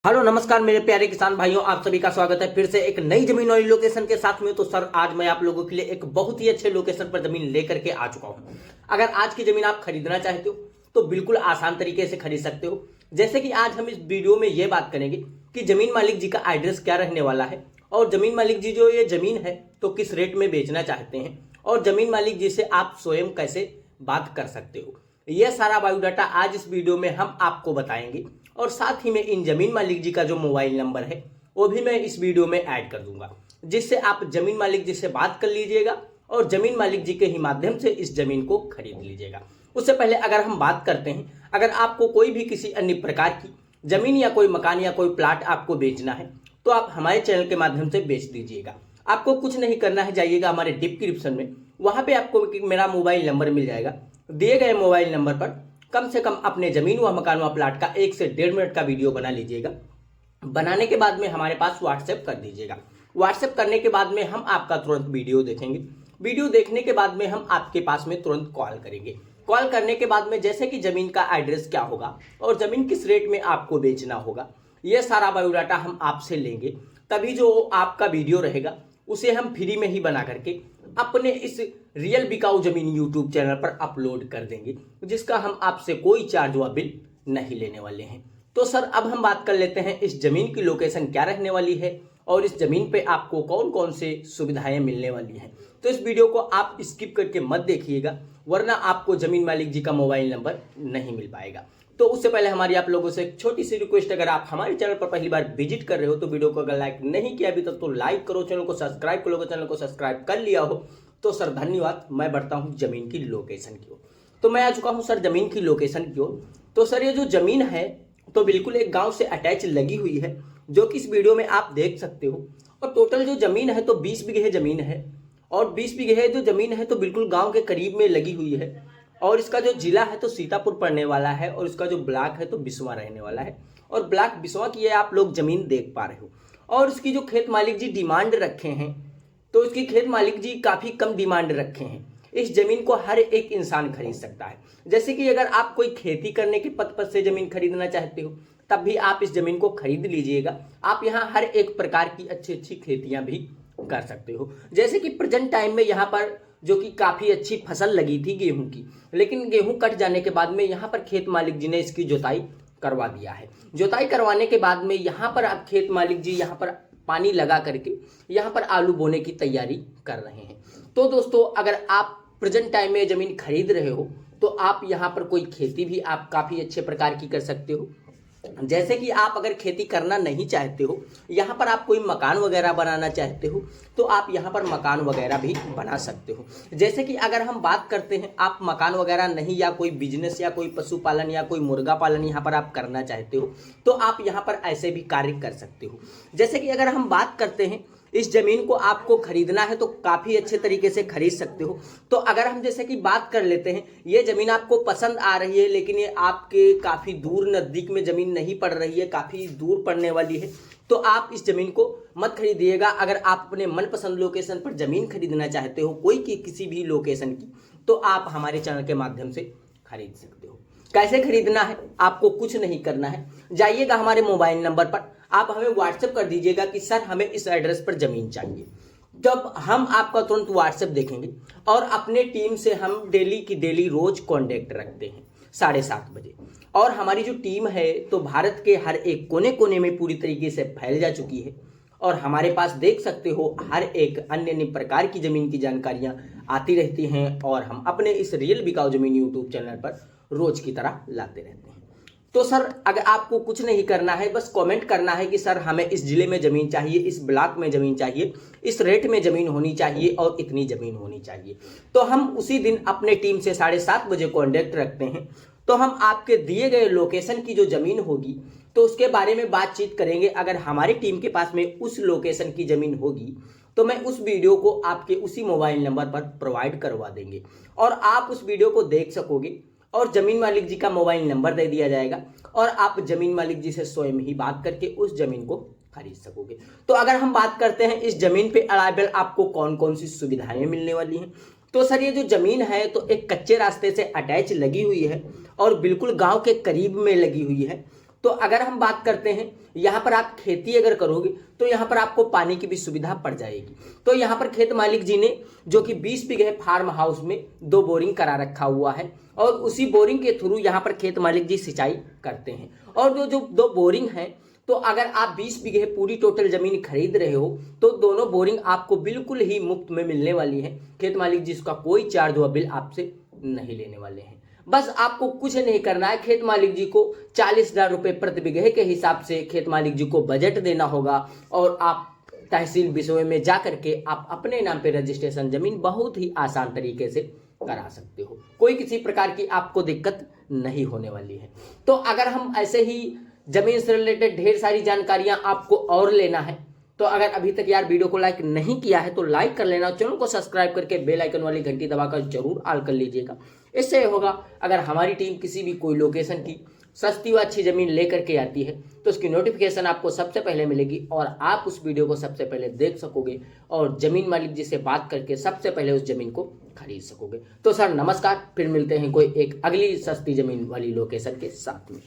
Hello नमस्कार मेरे प्यारे किसान भाइयों, आप सभी का स्वागत है फिर से एक नई जमीन वाली लोकेशन के साथ में। तो सर आज मैं आप लोगों के लिए एक बहुत ही अच्छे लोकेशन पर जमीन लेकर के आ चुका हूं। अगर आज की जमीन आप खरीदना चाहते हो तो बिल्कुल आसान तरीके से खरीद सकते हो। जैसे कि आज हम इस वीडियो में ये बात करेंगे कि जमीन मालिक जी का एड्रेस क्या रहने वाला है, और जमीन मालिक जी जो ये जमीन है तो किस रेट में बेचना चाहते हैं, और जमीन मालिक जी से आप स्वयं कैसे बात कर सकते हो। यह सारा बायोडाटा आज इस वीडियो में हम आपको बताएंगे, और साथ ही में इन जमीन मालिक जी का जो मोबाइल नंबर है वो भी मैं इस वीडियो में ऐड कर दूंगा, जिससे आप जमीन मालिक जी से बात कर लीजिएगा और जमीन मालिक जी के ही माध्यम से इस जमीन को खरीद लीजिएगा। उससे पहले अगर हम बात करते हैं, अगर आपको कोई भी किसी अन्य प्रकार की जमीन या कोई मकान या कोई प्लाट आपको बेचना है तो आप हमारे चैनल के माध्यम से बेच दीजिएगा। आपको कुछ नहीं करना है, जाइएगा हमारे डिस्क्रिप्शन में, वहां पे आपको मेरा मोबाइल नंबर मिल जाएगा। दिए गए मोबाइल नंबर पर कम से कम अपने जमीन व मकान व प्लाट का 1 से 1.5 मिनट का वीडियो बना लीजिएगा। बनाने के बाद में हमारे पास व्हाट्सएप कर दीजिएगा। व्हाट्सएप करने के बाद में हम आपका तुरंत वीडियो देखेंगे। वीडियो देखने के बाद में हम आपके पास में तुरंत कॉल करेंगे। कॉल करने के बाद में जैसे कि जमीन का एड्रेस क्या होगा और जमीन किस रेट में आपको बेचना होगा, यह सारा बायोडाटा हम आपसे लेंगे। तभी जो आपका वीडियो रहेगा उसे हम फ्री में ही बना करके अपने इस रियल बिकाऊ जमीन यूट्यूब चैनल पर अपलोड कर देंगे, जिसका हम आपसे कोई चार्ज व बिल नहीं लेने वाले हैं। तो सर अब हम बात कर लेते हैं इस जमीन की लोकेशन क्या रहने वाली है और इस जमीन पे आपको कौन कौन से सुविधाएं मिलने वाली हैं। तो इस वीडियो को आप स्किप करके मत देखिएगा, वरना आपको जमीन मालिक जी का मोबाइल नंबर नहीं मिल पाएगा। तो उससे पहले हमारी आप लोगों से एक छोटी सी रिक्वेस्ट, अगर आप हमारे चैनल पर पहली बार विजिट कर रहे हो तो वीडियो को अगर लाइक नहीं किया अभी तक तो लाइक करो, चैनल को सब्सक्राइब कर लो, चैनल को सब्सक्राइब कर लिया हो तो सर धन्यवाद। मैं बढ़ता हूं जमीन की लोकेशन की ओर। तो मैं आ चुका हूं सर जमीन की लोकेशन की ओर। तो सर ये जो जमीन है तो बिल्कुल एक गांव से अटैच लगी हुई है, जो कि इस वीडियो में आप देख सकते हो। और टोटल जो जमीन है तो 20 बीघे जमीन है, और 20 बीघे जो जमीन है तो बिल्कुल गांव के करीब में लगी हुई है। और इसका जो जिला है तो सीतापुर पड़ने वाला है, और इसका जो ब्लॉक है तो बिस्वा रहने वाला है, और ब्लॉक बिस्वा की आप लोग जमीन देख पा रहे हो। और इसकी जो खेत मालिक जी डिमांड रखे हैं तो इसकी खेत मालिक जी काफी कम डिमांड रखे हैं। इस जमीन को हर एक इंसान खरीद सकता है। जैसे कि अगर आप कोई खेती करने के पर्पज से जमीन खरीदना चाहते हो तब भी आप इस जमीन को खरीद लीजिएगा। आप यहाँ हर एक प्रकार की अच्छी अच्छी खेतियां भी कर सकते हो। जैसे कि प्रेजेंट टाइम में यहाँ पर जो कि काफी अच्छी फसल लगी थी गेहूं की, लेकिन गेहूं कट जाने के बाद में यहाँ पर खेत मालिक जी ने इसकी जुताई करवा दिया है। जुताई करवाने के बाद में यहाँ पर अब खेत मालिक जी यहाँ पर पानी लगा करके यहाँ पर आलू बोने की तैयारी कर रहे हैं। तो दोस्तों अगर आप प्रेजेंट टाइम में जमीन खरीद रहे हो तो आप यहाँ पर कोई खेती भी आप काफी अच्छे प्रकार की कर सकते हो। जैसे कि आप अगर खेती करना नहीं चाहते हो, यहाँ पर आप कोई मकान वगैरह बनाना चाहते हो तो आप यहाँ पर मकान वगैरह भी बना सकते हो। जैसे कि अगर हम बात करते हैं, आप मकान वगैरह नहीं या कोई बिजनेस या कोई पशुपालन या कोई मुर्गा पालन यहाँ पर आप करना चाहते हो तो आप यहाँ पर ऐसे भी कार्य कर सकते हो। जैसे कि अगर हम बात करते हैं, इस जमीन को आपको खरीदना है तो काफी अच्छे तरीके से खरीद सकते हो। तो अगर हम जैसे कि बात कर लेते हैं, ये जमीन आपको पसंद आ रही है लेकिन ये आपके काफी दूर नजदीक में जमीन नहीं पड़ रही है, काफी दूर पड़ने वाली है, तो आप इस जमीन को मत खरीदिएगा। अगर आप अपने मनपसंद लोकेशन पर जमीन खरीदना चाहते हो कोई की किसी भी लोकेशन की, तो आप हमारे चैनल के माध्यम से खरीद सकते हो। कैसे खरीदना है, आपको कुछ नहीं करना है, जाइएगा हमारे मोबाइल नंबर पर, आप हमें व्हाट्सएप कर दीजिएगा कि सर हमें इस एड्रेस पर जमीन चाहिए। जब हम आपका तुरंत व्हाट्सएप देखेंगे, और अपने टीम से हम डेली की डेली रोज कांटेक्ट रखते हैं 7:30 बजे। और हमारी जो टीम है तो भारत के हर एक कोने कोने में पूरी तरीके से फैल जा चुकी है, और हमारे पास देख सकते हो हर एक अन्य अन्य प्रकार की जमीन की जानकारियां आती रहती हैं, और हम अपने इस रियल बिकाऊ जमीन यूट्यूब चैनल पर रोज की तरह लाते रहते हैं। तो सर अगर आपको कुछ नहीं करना है, बस कमेंट करना है कि सर हमें इस जिले में जमीन चाहिए, इस ब्लॉक में जमीन चाहिए, इस रेट में जमीन होनी चाहिए और इतनी जमीन होनी चाहिए, तो हम उसी दिन अपने टीम से 7:30 बजे कॉन्टेक्ट रखते हैं। तो हम आपके दिए गए लोकेशन की जो जमीन होगी तो उसके बारे में बातचीत करेंगे। अगर हमारी टीम के पास में उस लोकेशन की जमीन होगी तो मैं उस वीडियो को आपके उसी मोबाइल नंबर पर प्रोवाइड करवा देंगे, और आप उस वीडियो को देख सकोगे, और जमीन मालिक जी का मोबाइल नंबर दे दिया जाएगा, और आप जमीन मालिक जी से स्वयं ही बात करके उस जमीन को खरीद सकोगे। तो अगर हम बात करते हैं इस जमीन पे अराइवल आपको कौन कौन सी सुविधाएं मिलने वाली हैं, तो सर ये जो जमीन है तो एक कच्चे रास्ते से अटैच लगी हुई है और बिल्कुल गांव के करीब में लगी हुई है। तो अगर हम बात करते हैं यहाँ पर आप खेती अगर करोगे तो यहाँ पर आपको पानी की भी सुविधा पड़ जाएगी। तो यहाँ पर खेत मालिक जी ने जो कि 20 बीघे फार्म हाउस में 2 बोरिंग करा रखा हुआ है और उसी बोरिंग के थ्रू यहाँ पर खेत मालिक जी सिंचाई करते हैं। और जो 2 बोरिंग हैं, तो अगर आप 20 बीघे पूरी टोटल जमीन खरीद रहे हो तो दोनों बोरिंग आपको बिल्कुल ही मुफ्त में मिलने वाली है। खेत मालिक जी इसका कोई चार्ज व बिल आपसे नहीं लेने वाले हैं। बस आपको कुछ नहीं करना है, खेत मालिक जी को 40,000 रुपये प्रति बीघे के हिसाब से खेत मालिक जी को बजट देना होगा और आप तहसील विषय में जा करके आप अपने नाम पे रजिस्ट्रेशन जमीन बहुत ही आसान तरीके से करा सकते हो। कोई किसी प्रकार की आपको दिक्कत नहीं होने वाली है। तो अगर हम ऐसे ही जमीन से रिलेटेड ढेर सारी जानकारियां आपको और लेना है तो अगर अभी तक यार वीडियो को लाइक नहीं किया है तो लाइक कर लेना, चैनल को सब्सक्राइब करके बेल आइकन वाली घंटी दबाकर जरूर ऑल कर लीजिएगा। इससे होगा अगर हमारी टीम किसी भी कोई लोकेशन की सस्ती व अच्छी जमीन लेकर के आती है तो उसकी नोटिफिकेशन आपको सबसे पहले मिलेगी और आप उस वीडियो को सबसे पहले देख सकोगे और जमीन मालिक जी से बात करके सबसे पहले उस जमीन को खरीद सकोगे। तो सर नमस्कार, फिर मिलते हैं कोई एक अगली सस्ती जमीन वाली लोकेशन के साथ में।